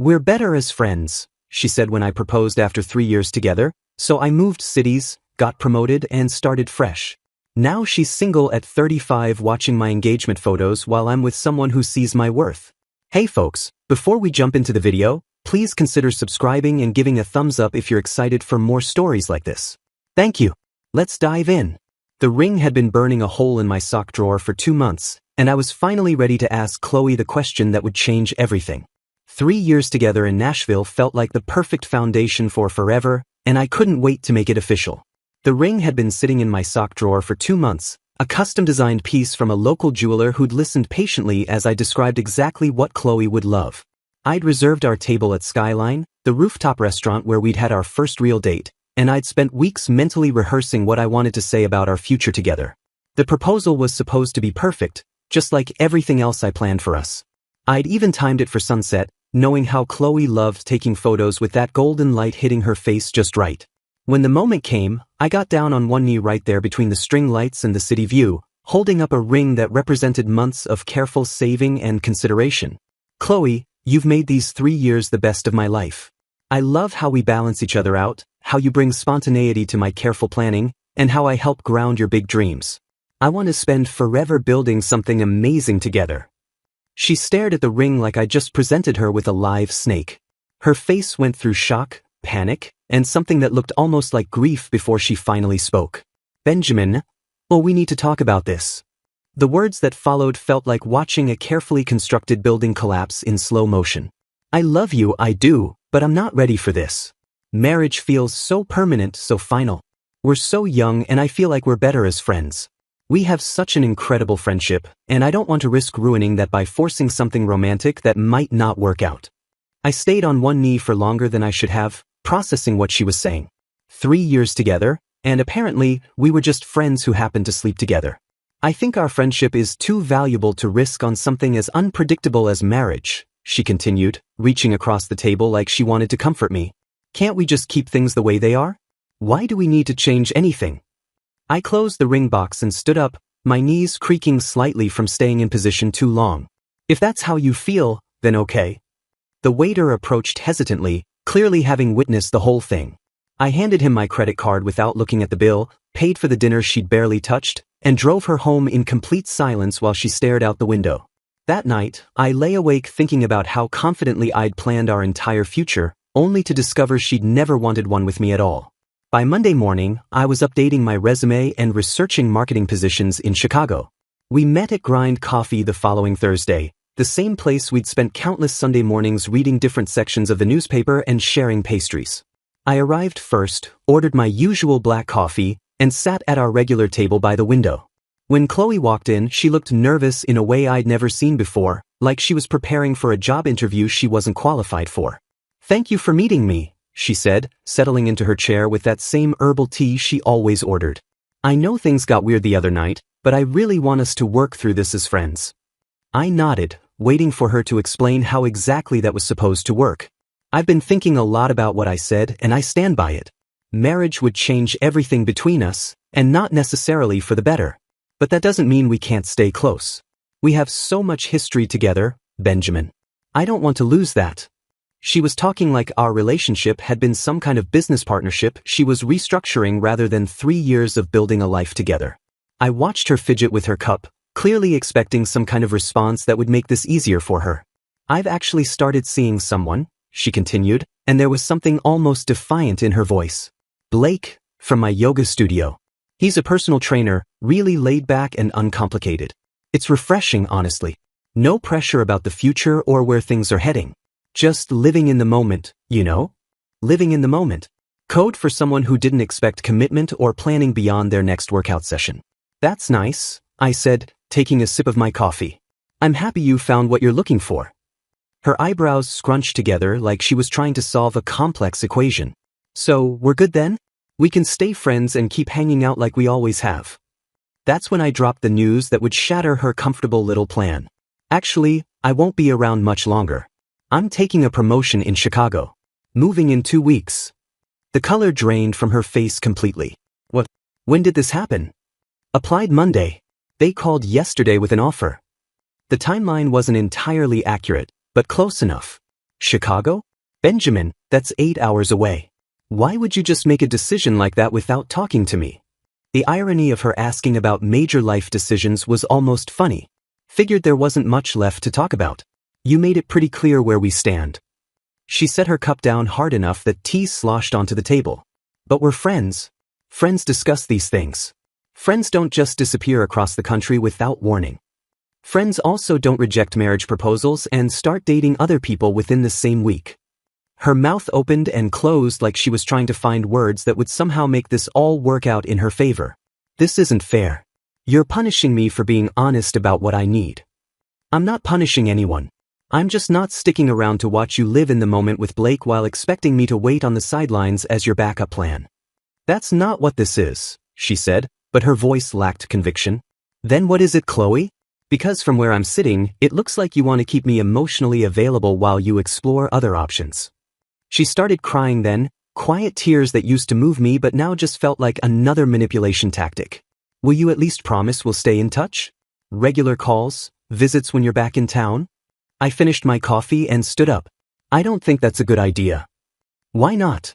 "We're better as friends," she said when I proposed after 3 years together, so I moved cities, got promoted, and started fresh. Now she's single at 35 watching my engagement photos while I'm with someone who sees my worth. Hey folks, before we jump into the video, please consider subscribing and giving a thumbs up if you're excited for more stories like this. Thank you. Let's dive in. The ring had been burning a hole in my sock drawer for 2 months, and I was finally ready to ask Qley the question that would change everything. 3 years together in Nashville felt like the perfect foundation for forever, and I couldn't wait to make it official. The ring had been sitting in my sock drawer for 2 months, a custom-designed piece from a local jeweler who'd listened patiently as I described exactly what Qley would love. I'd reserved our table at Skyline, the rooftop restaurant where we'd had our first real date, and I'd spent weeks mentally rehearsing what I wanted to say about our future together. The proposal was supposed to be perfect, just like everything else I planned for us. I'd even timed it for sunset, knowing how Qley loved taking photos with that golden light hitting her face just right. When the moment came, I got down on one knee right there between the string lights and the city view, holding up a ring that represented months of careful saving and consideration. "Qley, you've made these 3 years the best of my life. I love how we balance each other out, how you bring spontaneity to my careful planning, and how I help ground your big dreams. I want to spend forever building something amazing together." She stared at the ring like I just presented her with a live snake. Her face went through shock, panic, and something that looked almost like grief before she finally spoke. "Benjamin, well, we need to talk about this." The words that followed felt like watching a carefully constructed building collapse in slow motion. "I love you, I do, but I'm not ready for this. Marriage feels so permanent, so final. We're so young and I feel like we're better as friends. We have such an incredible friendship, and I don't want to risk ruining that by forcing something romantic that might not work out." I stayed on one knee for longer than I should have, processing what she was saying. 3 years together, and apparently, we were just friends who happened to sleep together. "I think our friendship is too valuable to risk on something as unpredictable as marriage," she continued, reaching across the table like she wanted to comfort me. "Can't we just keep things the way they are? Why do we need to change anything?" I closed the ring box and stood up, my knees creaking slightly from staying in position too long. "If that's how you feel, then okay." The waiter approached hesitantly, clearly having witnessed the whole thing. I handed him my credit card without looking at the bill, paid for the dinner she'd barely touched, and drove her home in complete silence while she stared out the window. That night, I lay awake thinking about how confidently I'd planned our entire future, only to discover she'd never wanted one with me at all. By Monday morning, I was updating my resume and researching marketing positions in Chicago. We met at Grind Coffee the following Thursday, the same place we'd spent countless Sunday mornings reading different sections of the newspaper and sharing pastries. I arrived first, ordered my usual black coffee, and sat at our regular table by the window. When Qley walked in, she looked nervous in a way I'd never seen before, like she was preparing for a job interview she wasn't qualified for. "Thank you for meeting me," she said, settling into her chair with that same herbal tea she always ordered. "I know things got weird the other night, but I really want us to work through this as friends." I nodded, waiting for her to explain how exactly that was supposed to work. "I've been thinking a lot about what I said, and I stand by it. Marriage would change everything between us, and not necessarily for the better. But that doesn't mean we can't stay close. We have so much history together, Benjamin. I don't want to lose that." She was talking like our relationship had been some kind of business partnership she was restructuring rather than 3 years of building a life together. I watched her fidget with her cup, clearly expecting some kind of response that would make this easier for her. "I've actually started seeing someone," she continued, and there was something almost defiant in her voice. "Blake, from my yoga studio. He's a personal trainer, really laid back and uncomplicated. It's refreshing, honestly. No pressure about the future or where things are heading. Just living in the moment, you know? Living in the moment. Code for someone who didn't expect commitment or planning beyond their next workout session." "That's nice," I said, taking a sip of my coffee. "I'm happy you found what you're looking for." Her eyebrows scrunched together like she was trying to solve a complex equation. "So, we're good then? We can stay friends and keep hanging out like we always have." That's when I dropped the news that would shatter her comfortable little plan. "Actually, I won't be around much longer. I'm taking a promotion in Chicago. Moving in 2 weeks." The color drained from her face completely. "What? When did this happen?" "Applied Monday. They called yesterday with an offer." The timeline wasn't entirely accurate, but close enough. Chicago? Benjamin, that's 8 hours away. Why would you just make a decision like that without talking to me? The irony of her asking about major life decisions was almost funny. Figured there wasn't much left to talk about. You made it pretty clear where we stand. She set her cup down hard enough that tea sloshed onto the table. But we're friends. Friends discuss these things. Friends don't just disappear across the country without warning. Friends also don't reject marriage proposals and start dating other people within the same week. Her mouth opened and closed like she was trying to find words that would somehow make this all work out in her favor. This isn't fair. You're punishing me for being honest about what I need. I'm not punishing anyone. I'm just not sticking around to watch you live in the moment with Blake while expecting me to wait on the sidelines as your backup plan. That's not what this is, she said, but her voice lacked conviction. Then what is it, Qley? Because from where I'm sitting, it looks like you want to keep me emotionally available while you explore other options. She started crying then, quiet tears that used to move me but now just felt like another manipulation tactic. Will you at least promise we'll stay in touch? Regular calls, visits when you're back in town? I finished my coffee and stood up. I don't think that's a good idea. Why not?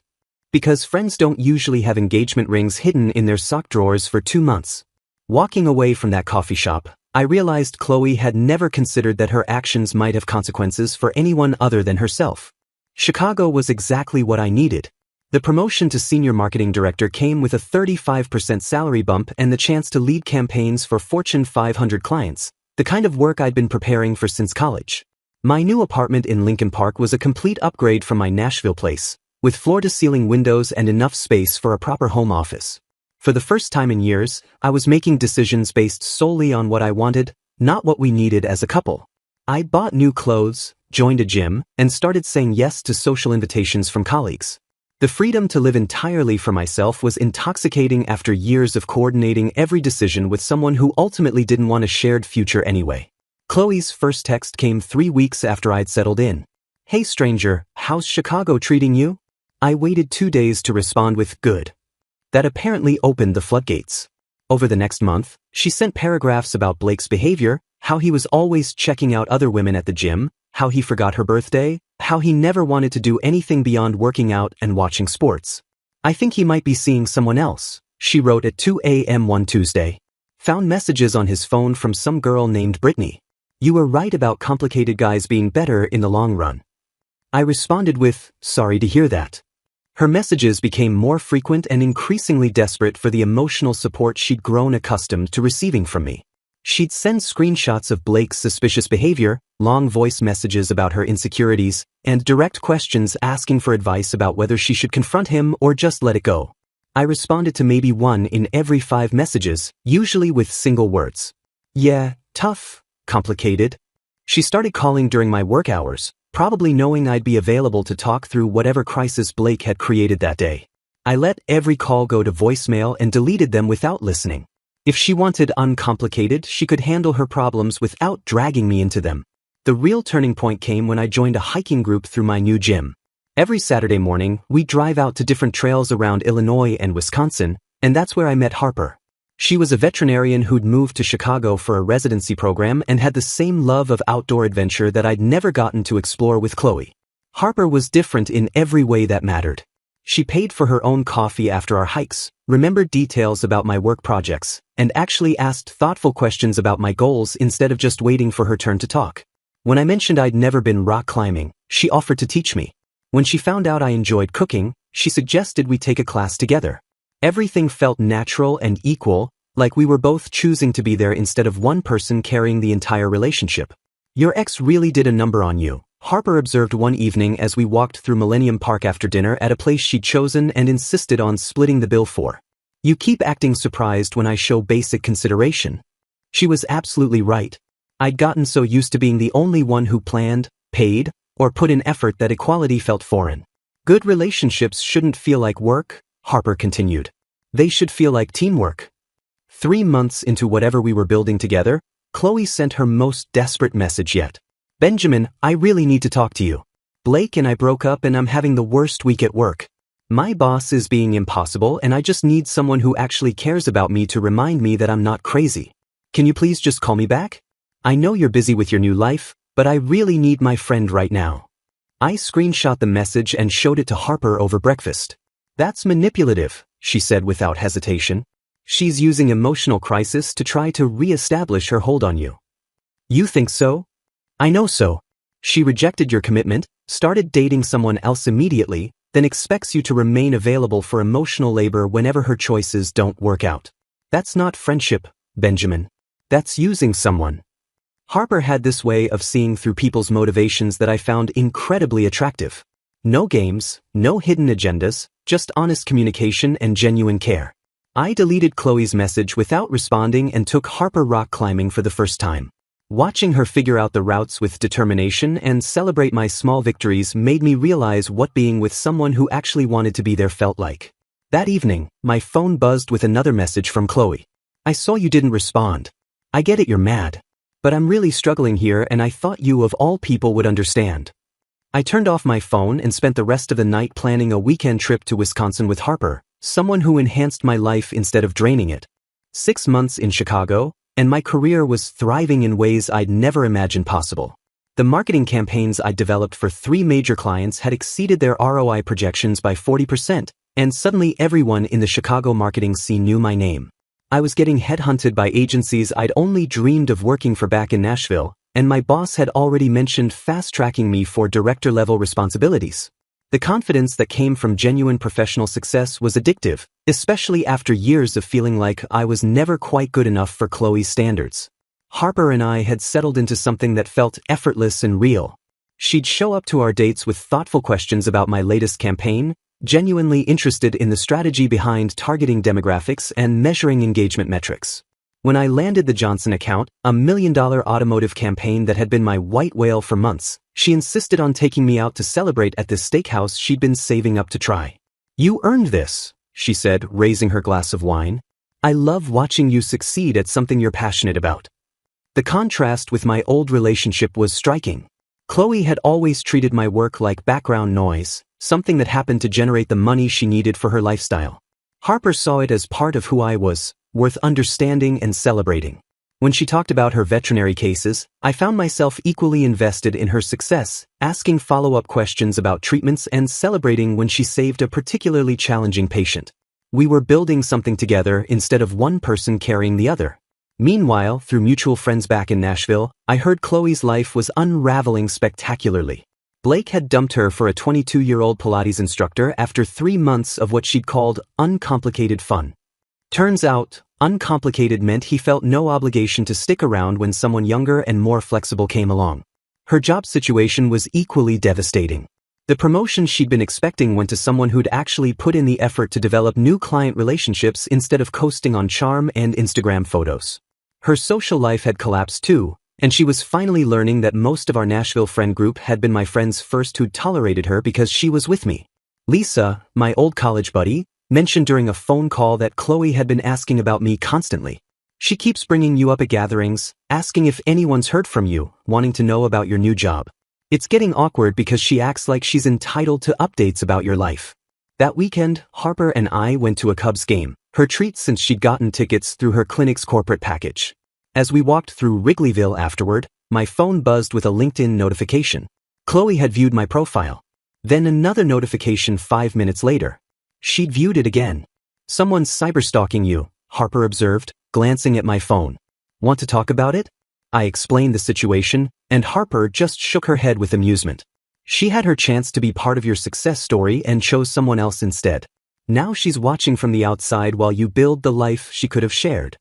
Because friends don't usually have engagement rings hidden in their sock drawers for 2 months. Walking away from that coffee shop, I realized Qley had never considered that her actions might have consequences for anyone other than herself. Chicago was exactly what I needed. The promotion to senior marketing director came with a 35% salary bump and the chance to lead campaigns for Fortune 500 clients, the kind of work I'd been preparing for since college. My new apartment in Lincoln Park was a complete upgrade from my Nashville place, with floor-to-ceiling windows and enough space for a proper home office. For the first time in years, I was making decisions based solely on what I wanted, not what we needed as a couple. I bought new clothes, joined a gym, and started saying yes to social invitations from colleagues. The freedom to live entirely for myself was intoxicating after years of coordinating every decision with someone who ultimately didn't want a shared future anyway. Qley's first text came 3 weeks after I'd settled in. Hey stranger, how's Chicago treating you? I waited 2 days to respond with good. That apparently opened the floodgates. Over the next month, she sent paragraphs about Blake's behavior, how he was always checking out other women at the gym, how he forgot her birthday, how he never wanted to do anything beyond working out and watching sports. I think he might be seeing someone else, she wrote at 2 a.m. one Tuesday. Found messages on his phone from some girl named Brittany. You were right about complicated guys being better in the long run. I responded with, sorry to hear that. Her messages became more frequent and increasingly desperate for the emotional support she'd grown accustomed to receiving from me. She'd send screenshots of Blake's suspicious behavior, long voice messages about her insecurities, and direct questions asking for advice about whether she should confront him or just let it go. I responded to maybe 1 in every 5 messages, usually with single words. Yeah, tough, complicated. She started calling during my work hours, probably knowing I'd be available to talk through whatever crisis Blake had created that day. I let every call go to voicemail and deleted them without listening. If she wanted uncomplicated, she could handle her problems without dragging me into them. The real turning point came when I joined a hiking group through my new gym. Every Saturday morning, we drive out to different trails around Illinois and Wisconsin, and that's where I met Harper. She was a veterinarian who'd moved to Chicago for a residency program and had the same love of outdoor adventure that I'd never gotten to explore with Qley. Harper was different in every way that mattered. She paid for her own coffee after our hikes, remembered details about my work projects, and actually asked thoughtful questions about my goals instead of just waiting for her turn to talk. When I mentioned I'd never been rock climbing, she offered to teach me. When she found out I enjoyed cooking, she suggested we take a class together. Everything felt natural and equal, like we were both choosing to be there instead of one person carrying the entire relationship. Your ex really did a number on you, Harper observed one evening as we walked through Millennium Park after dinner at a place she'd chosen and insisted on splitting the bill for. You keep acting surprised when I show basic consideration. She was absolutely right. I'd gotten so used to being the only one who planned, paid, or put in effort that equality felt foreign. Good relationships shouldn't feel like work, Harper continued. They should feel like teamwork. 3 months into whatever we were building together, Qley sent her most desperate message yet. Benjamin, I really need to talk to you. Blake and I broke up and I'm having the worst week at work. My boss is being impossible and I just need someone who actually cares about me to remind me that I'm not crazy. Can you please just call me back? I know you're busy with your new life, but I really need my friend right now. I screenshot the message and showed it to Harper over breakfast. That's manipulative, she said without hesitation. She's using emotional crisis to try to re-establish her hold on you. You think so? I know so. She rejected your commitment, started dating someone else immediately, then expects you to remain available for emotional labor whenever her choices don't work out. That's not friendship, Benjamin. That's using someone. Harper had this way of seeing through people's motivations that I found incredibly attractive. No games, no hidden agendas, just honest communication and genuine care. I deleted Qley's message without responding and took Harper rock climbing for the first time. Watching her figure out the routes with determination and celebrate my small victories made me realize what being with someone who actually wanted to be there felt like. That evening, my phone buzzed with another message from Qley. I saw you didn't respond. I get it, you're mad. But I'm really struggling here and I thought you of all people would understand. I turned off my phone and spent the rest of the night planning a weekend trip to Wisconsin with Harper, someone who enhanced my life instead of draining it. 6 months in Chicago, and my career was thriving in ways I'd never imagined possible. The marketing campaigns I'd developed for 3 major clients had exceeded their ROI projections by 40%, and suddenly everyone in the Chicago marketing scene knew my name. I was getting headhunted by agencies I'd only dreamed of working for back in Nashville, and my boss had already mentioned fast-tracking me for director-level responsibilities. The confidence that came from genuine professional success was addictive, especially after years of feeling like I was never quite good enough for Qley's standards. Harper and I had settled into something that felt effortless and real. She'd show up to our dates with thoughtful questions about my latest campaign, genuinely interested in the strategy behind targeting demographics and measuring engagement metrics. When I landed the Johnson account, a $1 million automotive campaign that had been my white whale for months, she insisted on taking me out to celebrate at this steakhouse she'd been saving up to try. You earned this, she said, raising her glass of wine. I love watching you succeed at something you're passionate about. The contrast with my old relationship was striking. Qley had always treated my work like background noise, something that happened to generate the money she needed for her lifestyle. Harper saw it as part of who I was, worth understanding and celebrating. When she talked about her veterinary cases, I found myself equally invested in her success, asking follow-up questions about treatments and celebrating when she saved a particularly challenging patient. We were building something together instead of one person carrying the other. Meanwhile, through mutual friends back in Nashville, I heard Qley's life was unraveling spectacularly. Blake had dumped her for a 22-year-old Pilates instructor after 3 months of what she'd called uncomplicated fun. Turns out, uncomplicated meant he felt no obligation to stick around when someone younger and more flexible came along. Her job situation was equally devastating. The promotion she'd been expecting went to someone who'd actually put in the effort to develop new client relationships instead of coasting on charm and Instagram photos. Her social life had collapsed too, and she was finally learning that most of our Nashville friend group had been my friends first who'd tolerated her because she was with me. Lisa, my old college buddy, mentioned during a phone call that Qley had been asking about me constantly. She keeps bringing you up at gatherings, asking if anyone's heard from you, wanting to know about your new job. It's getting awkward because she acts like she's entitled to updates about your life. That weekend, Harper and I went to a Cubs game, her treat since she'd gotten tickets through her clinic's corporate package. As we walked through Wrigleyville afterward, my phone buzzed with a LinkedIn notification. Qley had viewed my profile. Then another notification 5 minutes later. She'd viewed it again. Someone's cyberstalking you, Harper observed, glancing at my phone. Want to talk about it? I explained the situation, and Harper just shook her head with amusement. She had her chance to be part of your success story and chose someone else instead. Now she's watching from the outside while you build the life she could have shared.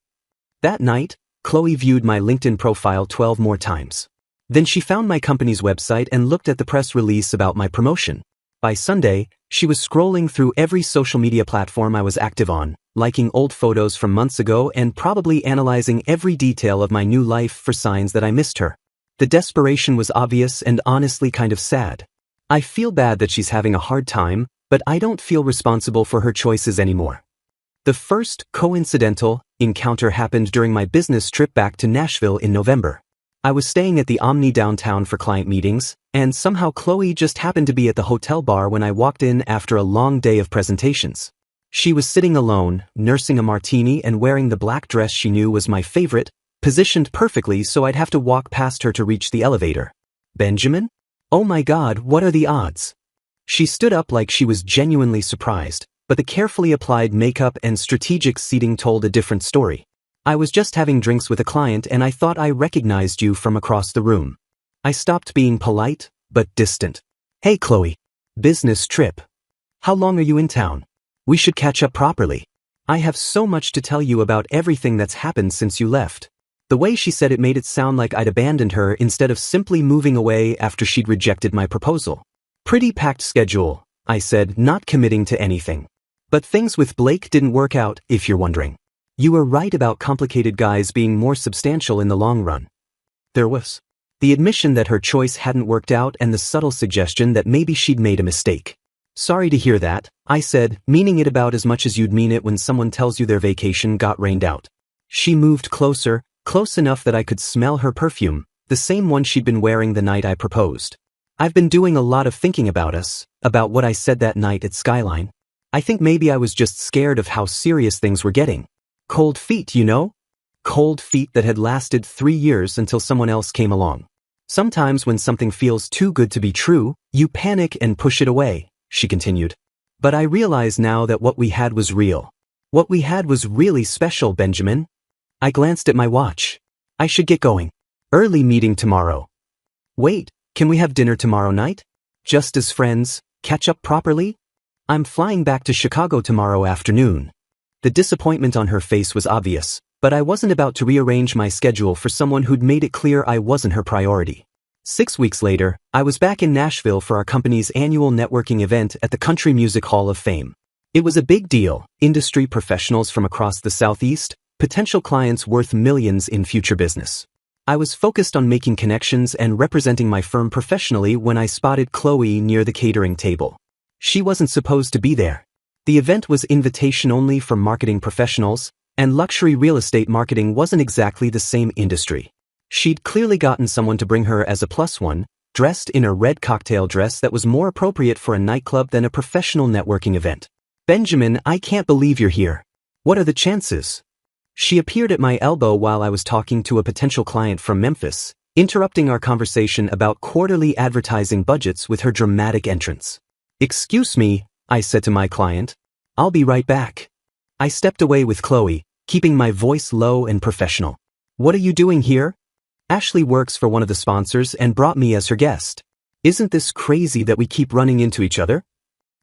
That night, Qley viewed my LinkedIn profile 12 more times. Then she found my company's website and looked at the press release about my promotion. By Sunday, she was scrolling through every social media platform I was active on, liking old photos from months ago and probably analyzing every detail of my new life for signs that I missed her. The desperation was obvious and honestly kind of sad. I feel bad that she's having a hard time, but I don't feel responsible for her choices anymore. The first coincidental encounter happened during my business trip back to Nashville in November. I was staying at the Omni downtown for client meetings, and somehow Qley just happened to be at the hotel bar when I walked in after a long day of presentations. She was sitting alone, nursing a martini and wearing the black dress she knew was my favorite, positioned perfectly so I'd have to walk past her to reach the elevator. Benjamin? Oh my God, what are the odds? She stood up like she was genuinely surprised, but the carefully applied makeup and strategic seating told a different story. I was just having drinks with a client and I thought I recognized you from across the room. I stopped being polite, but distant. Hey Qley. Business trip. How long are you in town? We should catch up properly. I have so much to tell you about everything that's happened since you left. The way she said it made it sound like I'd abandoned her instead of simply moving away after she'd rejected my proposal. Pretty packed schedule, I said, not committing to anything. But things with Blake didn't work out, if you're wondering. You were right about complicated guys being more substantial in the long run. There was the admission that her choice hadn't worked out and the subtle suggestion that maybe she'd made a mistake. Sorry to hear that, I said, meaning it about as much as you'd mean it when someone tells you their vacation got rained out. She moved closer, close enough that I could smell her perfume, the same one she'd been wearing the night I proposed. I've been doing a lot of thinking about us, about what I said that night at Skyline. I think maybe I was just scared of how serious things were getting. Cold feet, you know? Cold feet that had lasted 3 years until someone else came along. Sometimes when something feels too good to be true, you panic and push it away, she continued. But I realize now that what we had was real. What we had was really special, Benjamin. I glanced at my watch. I should get going. Early meeting tomorrow. Wait, can we have dinner tomorrow night? Just as friends, catch up properly? I'm flying back to Chicago tomorrow afternoon. The disappointment on her face was obvious, but I wasn't about to rearrange my schedule for someone who'd made it clear I wasn't her priority. 6 weeks later, I was back in Nashville for our company's annual networking event at the Country Music Hall of Fame. It was a big deal, industry professionals from across the Southeast, potential clients worth millions in future business. I was focused on making connections and representing my firm professionally when I spotted Qley near the catering table. She wasn't supposed to be there. The event was invitation only for marketing professionals, and luxury real estate marketing wasn't exactly the same industry. She'd clearly gotten someone to bring her as a plus one, dressed in a red cocktail dress that was more appropriate for a nightclub than a professional networking event. Benjamin, I can't believe you're here. What are the chances? She appeared at my elbow while I was talking to a potential client from Memphis, interrupting our conversation about quarterly advertising budgets with her dramatic entrance. Excuse me, I said to my client. I'll be right back. I stepped away with Qley, keeping my voice low and professional. What are you doing here? Ashley works for one of the sponsors and brought me as her guest. Isn't this crazy that we keep running into each other?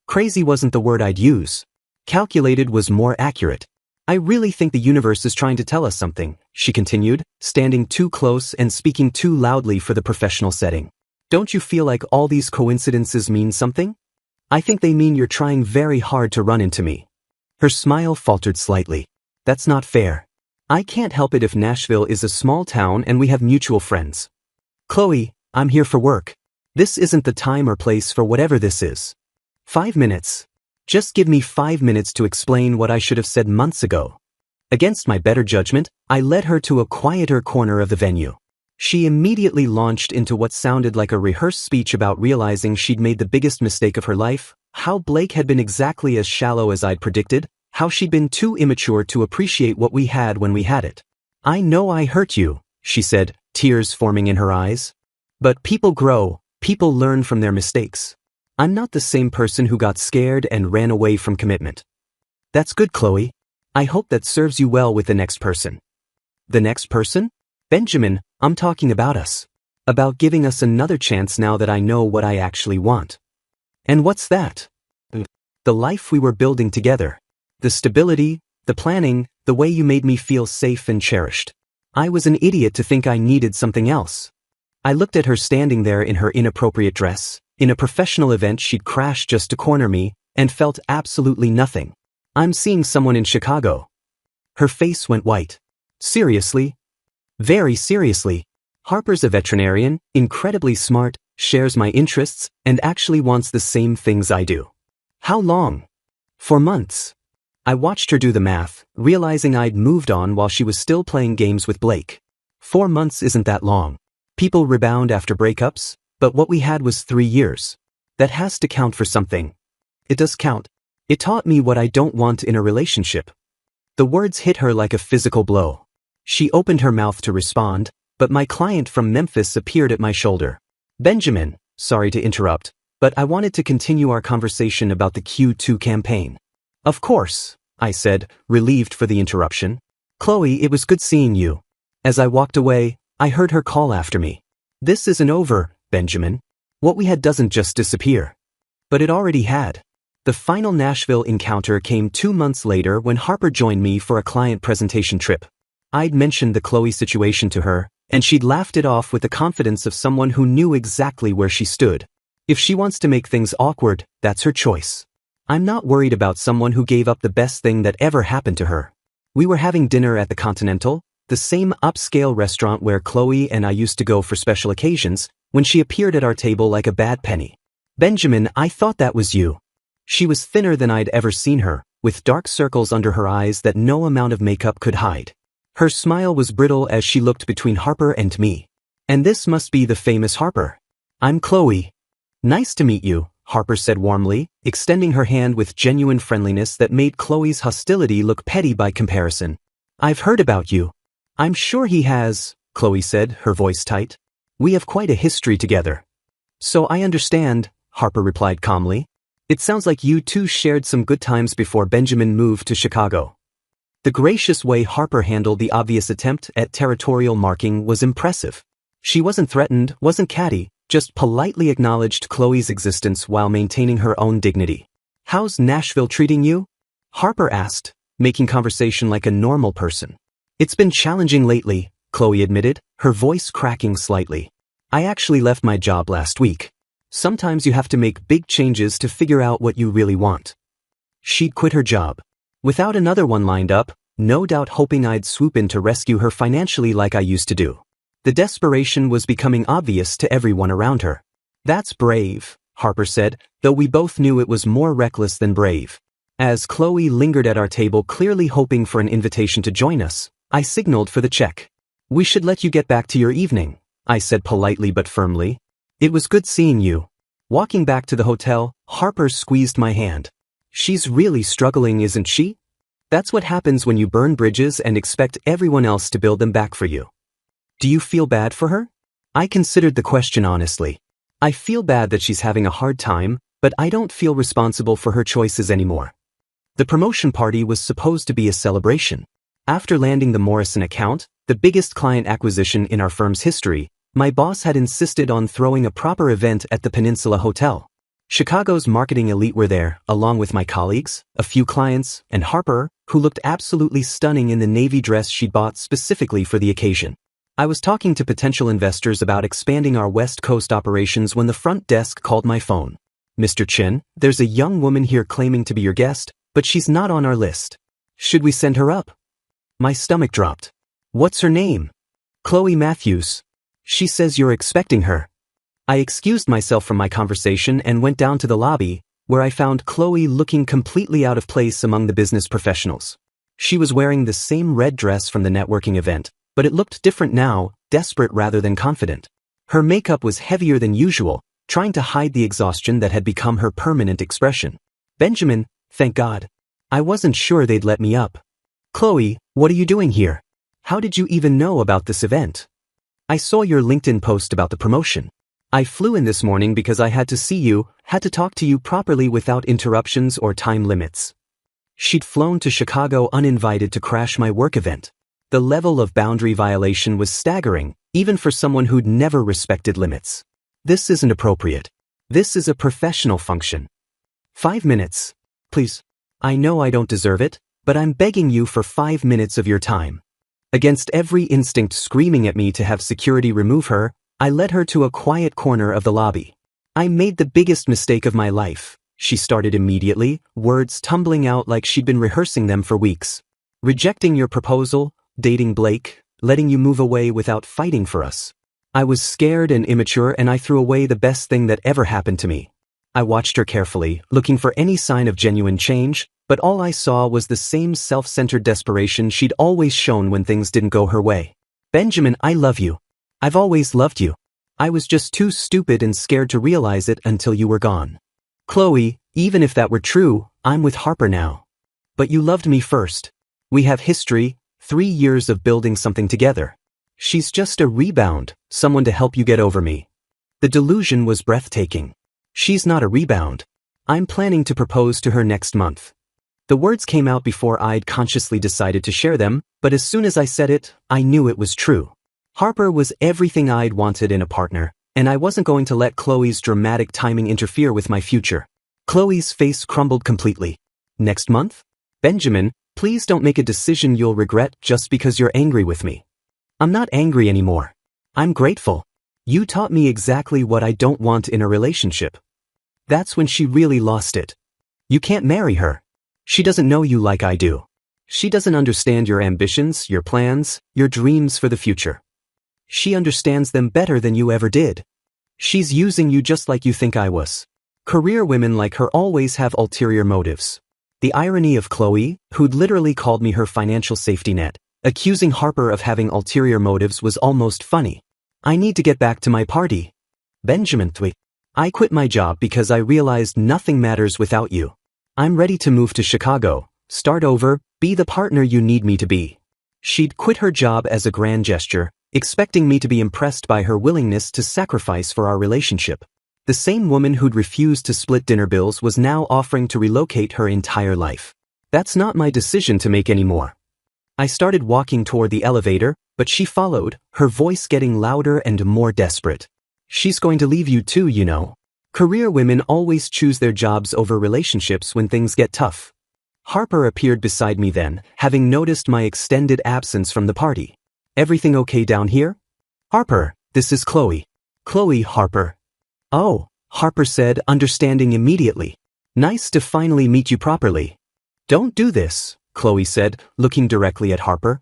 Crazy wasn't the word I'd use. Calculated was more accurate. I really think the universe is trying to tell us something, she continued, standing too close and speaking too loudly for the professional setting. Don't you feel like all these coincidences mean something? I think they mean you're trying very hard to run into me. Her smile faltered slightly. That's not fair. I can't help it if Nashville is a small town and we have mutual friends. Qley, I'm here for work. This isn't the time or place for whatever this is. 5 minutes. Just give me 5 minutes to explain what I should have said months ago. Against my better judgment, I led her to a quieter corner of the venue. She immediately launched into what sounded like a rehearsed speech about realizing she'd made the biggest mistake of her life, how Blake had been exactly as shallow as I'd predicted, how she'd been too immature to appreciate what we had when we had it. I know I hurt you, she said, tears forming in her eyes. But people grow, people learn from their mistakes. I'm not the same person who got scared and ran away from commitment. That's good, Qley. I hope that serves you well with the next person. The next person? Benjamin, I'm talking about us. About giving us another chance now that I know what I actually want. And what's that? The life we were building together. The stability, the planning, the way you made me feel safe and cherished. I was an idiot to think I needed something else. I looked at her standing there in her inappropriate dress, in a professional event she'd crashed just to corner me, and felt absolutely nothing. I'm seeing someone in Chicago. Her face went white. Seriously? Very seriously. Harper's a veterinarian, incredibly smart, shares my interests, and actually wants the same things I do. How long? For months. I watched her do the math, realizing I'd moved on while she was still playing games with Blake. 4 months isn't that long. People rebound after breakups, but what we had was 3 years. That has to count for something. It does count. It taught me what I don't want in a relationship. The words hit her like a physical blow. She opened her mouth to respond, but my client from Memphis appeared at my shoulder. Benjamin, sorry to interrupt, but I wanted to continue our conversation about the Q2 campaign. Of course, I said, relieved for the interruption. Qley, it was good seeing you. As I walked away, I heard her call after me. This isn't over, Benjamin. What we had doesn't just disappear. But it already had. The final Nashville encounter came 2 months later when Harper joined me for a client presentation trip. I'd mentioned the Qley situation to her, and she'd laughed it off with the confidence of someone who knew exactly where she stood. If she wants to make things awkward, that's her choice. I'm not worried about someone who gave up the best thing that ever happened to her. We were having dinner at the Continental, the same upscale restaurant where Qley and I used to go for special occasions, when she appeared at our table like a bad penny. Benjamin, I thought that was you. She was thinner than I'd ever seen her, with dark circles under her eyes that no amount of makeup could hide. Her smile was brittle as she looked between Harper and me. And this must be the famous Harper. I'm Qley. Nice to meet you, Harper said warmly, extending her hand with genuine friendliness that made Qley's hostility look petty by comparison. I've heard about you. I'm sure he has, Qley said, her voice tight. We have quite a history together. So I understand, Harper replied calmly. It sounds like you two shared some good times before Benjamin moved to Chicago. The gracious way Harper handled the obvious attempt at territorial marking was impressive. She wasn't threatened, wasn't catty, just politely acknowledged Qley's existence while maintaining her own dignity. How's Nashville treating you? Harper asked, making conversation like a normal person. It's been challenging lately, Qley admitted, her voice cracking slightly. I actually left my job last week. Sometimes you have to make big changes to figure out what you really want. She'd quit her job. Without another one lined up, no doubt hoping I'd swoop in to rescue her financially like I used to do. The desperation was becoming obvious to everyone around her. That's brave, Harper said, though we both knew it was more reckless than brave. As Qley lingered at our table clearly hoping for an invitation to join us, I signaled for the check. We should let you get back to your evening, I said politely but firmly. It was good seeing you. Walking back to the hotel, Harper squeezed my hand. She's really struggling, isn't she? That's what happens when you burn bridges and expect everyone else to build them back for you. Do you feel bad for her? I considered the question honestly. I feel bad that she's having a hard time, but I don't feel responsible for her choices anymore. The promotion party was supposed to be a celebration. After landing the Morrison account, the biggest client acquisition in our firm's history, my boss had insisted on throwing a proper event at the Peninsula Hotel. Chicago's marketing elite were there, along with my colleagues, a few clients, and Harper, who looked absolutely stunning in the navy dress she'd bought specifically for the occasion. I was talking to potential investors about expanding our West Coast operations when the front desk called my phone. Mr. Chen, there's a young woman here claiming to be your guest, but she's not on our list. Should we send her up? My stomach dropped. What's her name? Qley Matthews. She says you're expecting her. I excused myself from my conversation and went down to the lobby, where I found Qley looking completely out of place among the business professionals. She was wearing the same red dress from the networking event, but it looked different now, desperate rather than confident. Her makeup was heavier than usual, trying to hide the exhaustion that had become her permanent expression. Benjamin, thank God. I wasn't sure they'd let me up. Qley, what are you doing here? How did you even know about this event? I saw your LinkedIn post about the promotion. I flew in this morning because I had to see you, had to talk to you properly without interruptions or time limits. She'd flown to Chicago uninvited to crash my work event. The level of boundary violation was staggering, even for someone who'd never respected limits. This isn't appropriate. This is a professional function. 5 minutes. Please. I know I don't deserve it, but I'm begging you for 5 minutes of your time. Against every instinct screaming at me to have security remove her, I led her to a quiet corner of the lobby. I made the biggest mistake of my life, she started immediately, words tumbling out like she'd been rehearsing them for weeks. Rejecting your proposal, dating Blake, letting you move away without fighting for us. I was scared and immature and I threw away the best thing that ever happened to me. I watched her carefully, looking for any sign of genuine change, but all I saw was the same self-centered desperation she'd always shown when things didn't go her way. Benjamin, I love you. I've always loved you. I was just too stupid and scared to realize it until you were gone. Qley, even if that were true, I'm with Harper now. But you loved me first. We have history, 3 years of building something together. She's just a rebound, someone to help you get over me. The delusion was breathtaking. She's not a rebound. I'm planning to propose to her next month. The words came out before I'd consciously decided to share them, but as soon as I said it, I knew it was true. Harper was everything I'd wanted in a partner, and I wasn't going to let Qley's dramatic timing interfere with my future. Qley's face crumbled completely. Next month? Benjamin, please don't make a decision you'll regret just because you're angry with me. I'm not angry anymore. I'm grateful. You taught me exactly what I don't want in a relationship. That's when she really lost it. You can't marry her. She doesn't know you like I do. She doesn't understand your ambitions, your plans, your dreams for the future. She understands them better than you ever did. She's using you just like you think I was. Career women like her always have ulterior motives. The irony of Qley, who'd literally called me her financial safety net, accusing Harper of having ulterior motives was almost funny. I need to get back to my party. Benjamin, I quit my job because I realized nothing matters without you. I'm ready to move to Chicago, start over, be the partner you need me to be. She'd quit her job as a grand gesture, expecting me to be impressed by her willingness to sacrifice for our relationship. The same woman who'd refused to split dinner bills was now offering to relocate her entire life. That's not my decision to make anymore. I started walking toward the elevator, but she followed, her voice getting louder and more desperate. She's going to leave you too, you know. Career women always choose their jobs over relationships when things get tough. Harper appeared beside me then, having noticed my extended absence from the party. Everything okay down here? Harper, this is Qley. Qley, Harper. Oh, Harper said, understanding immediately. Nice to finally meet you properly. Don't do this, Qley said, looking directly at Harper.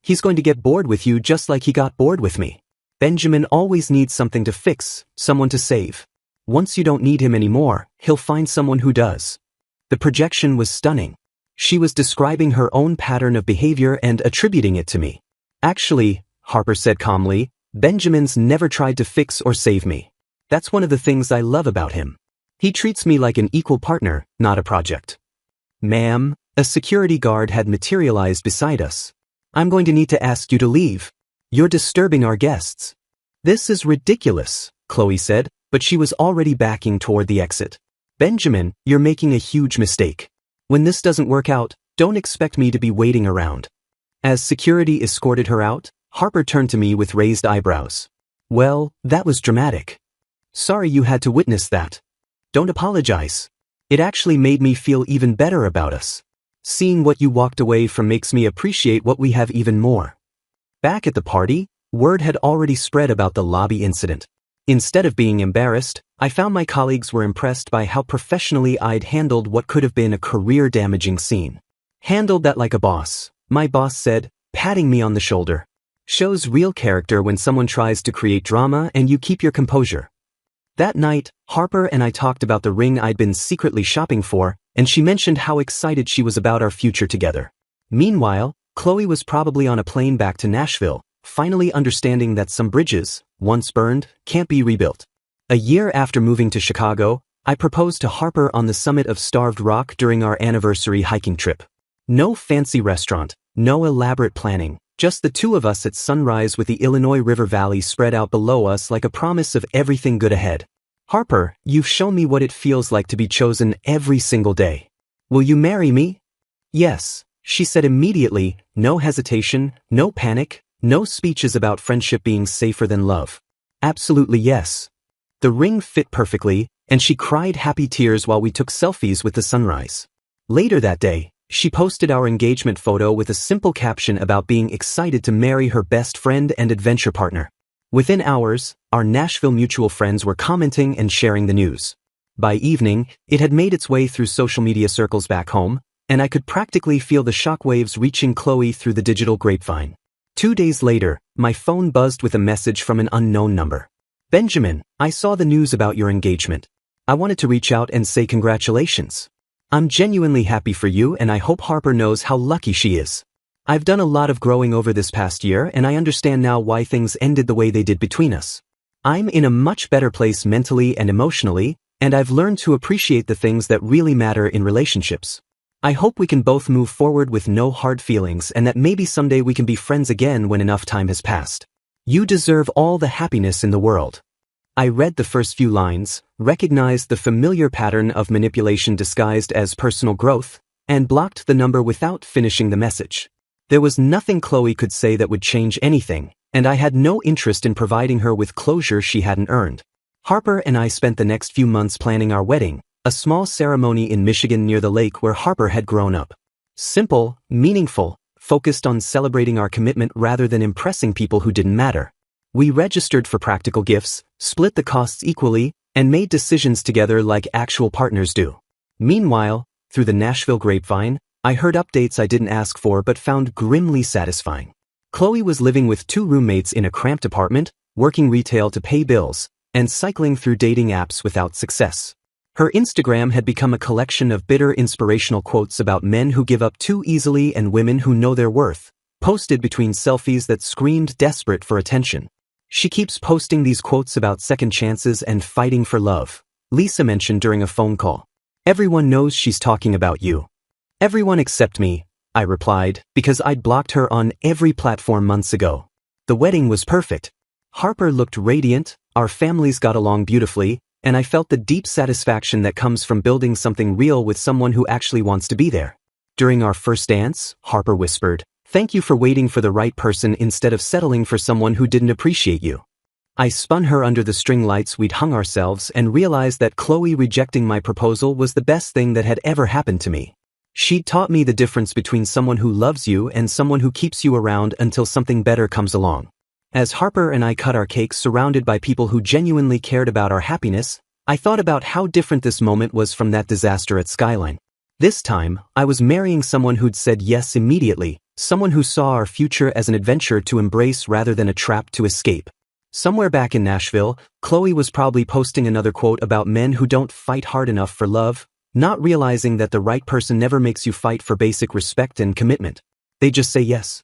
He's going to get bored with you just like he got bored with me. Benjamin always needs something to fix, someone to save. Once you don't need him anymore, he'll find someone who does. The projection was stunning. She was describing her own pattern of behavior and attributing it to me. Actually, Harper said calmly, Benjamin's never tried to fix or save me. That's one of the things I love about him. He treats me like an equal partner, not a project. Ma'am, a security guard had materialized beside us. I'm going to need to ask you to leave. You're disturbing our guests. This is ridiculous, Qley said, but she was already backing toward the exit. Benjamin, you're making a huge mistake. When this doesn't work out, don't expect me to be waiting around. As security escorted her out, Harper turned to me with raised eyebrows. Well, that was dramatic. Sorry you had to witness that. Don't apologize. It actually made me feel even better about us. Seeing what you walked away from makes me appreciate what we have even more. Back at the party, word had already spread about the lobby incident. Instead of being embarrassed, I found my colleagues were impressed by how professionally I'd handled what could have been a career-damaging scene. Handled that like a boss, my boss said, patting me on the shoulder. Shows real character when someone tries to create drama and you keep your composure. That night, Harper and I talked about the ring I'd been secretly shopping for, and she mentioned how excited she was about our future together. Meanwhile, Qley was probably on a plane back to Nashville, finally understanding that some bridges, once burned, can't be rebuilt. A year after moving to Chicago, I proposed to Harper on the summit of Starved Rock during our anniversary hiking trip. No fancy restaurant, no elaborate planning, just the two of us at sunrise with the Illinois River Valley spread out below us like a promise of everything good ahead. Harper, you've shown me what it feels like to be chosen every single day. Will you marry me? Yes, she said immediately, no hesitation, no panic, no speeches about friendship being safer than love. Absolutely yes. The ring fit perfectly, and she cried happy tears while we took selfies with the sunrise. Later that day, she posted our engagement photo with a simple caption about being excited to marry her best friend and adventure partner. Within hours, our Nashville mutual friends were commenting and sharing the news. By evening, it had made its way through social media circles back home, and I could practically feel the shockwaves reaching Qley through the digital grapevine. 2 days later, my phone buzzed with a message from an unknown number. Benjamin, I saw the news about your engagement. I wanted to reach out and say congratulations. I'm genuinely happy for you and I hope Harper knows how lucky she is. I've done a lot of growing over this past year and I understand now why things ended the way they did between us. I'm in a much better place mentally and emotionally, and I've learned to appreciate the things that really matter in relationships. I hope we can both move forward with no hard feelings and that maybe someday we can be friends again when enough time has passed. You deserve all the happiness in the world. I read the first few lines, recognized the familiar pattern of manipulation disguised as personal growth, and blocked the number without finishing the message. There was nothing Qley could say that would change anything, and I had no interest in providing her with closure she hadn't earned. Harper and I spent the next few months planning our wedding, a small ceremony in Michigan near the lake where Harper had grown up. Simple, meaningful, focused on celebrating our commitment rather than impressing people who didn't matter. We registered for practical gifts, split the costs equally, and made decisions together like actual partners do. Meanwhile, through the Nashville grapevine, I heard updates I didn't ask for but found grimly satisfying. Qley was living with 2 roommates in a cramped apartment, working retail to pay bills, and cycling through dating apps without success. Her Instagram had become a collection of bitter inspirational quotes about men who give up too easily and women who know their worth, posted between selfies that screamed desperate for attention. She keeps posting these quotes about second chances and fighting for love, Lisa mentioned during a phone call. Everyone knows she's talking about you. Everyone except me, I replied, because I'd blocked her on every platform months ago. The wedding was perfect. Harper looked radiant, our families got along beautifully, and I felt the deep satisfaction that comes from building something real with someone who actually wants to be there. During our first dance, Harper whispered, "Thank you for waiting for the right person instead of settling for someone who didn't appreciate you." I spun her under the string lights we'd hung ourselves and realized that Qley rejecting my proposal was the best thing that had ever happened to me. She'd taught me the difference between someone who loves you and someone who keeps you around until something better comes along. As Harper and I cut our cake surrounded by people who genuinely cared about our happiness, I thought about how different this moment was from that disaster at Skyline. This time, I was marrying someone who'd said yes immediately, someone who saw our future as an adventure to embrace rather than a trap to escape. Somewhere back in Nashville, Qley was probably posting another quote about men who don't fight hard enough for love, not realizing that the right person never makes you fight for basic respect and commitment. They just say yes.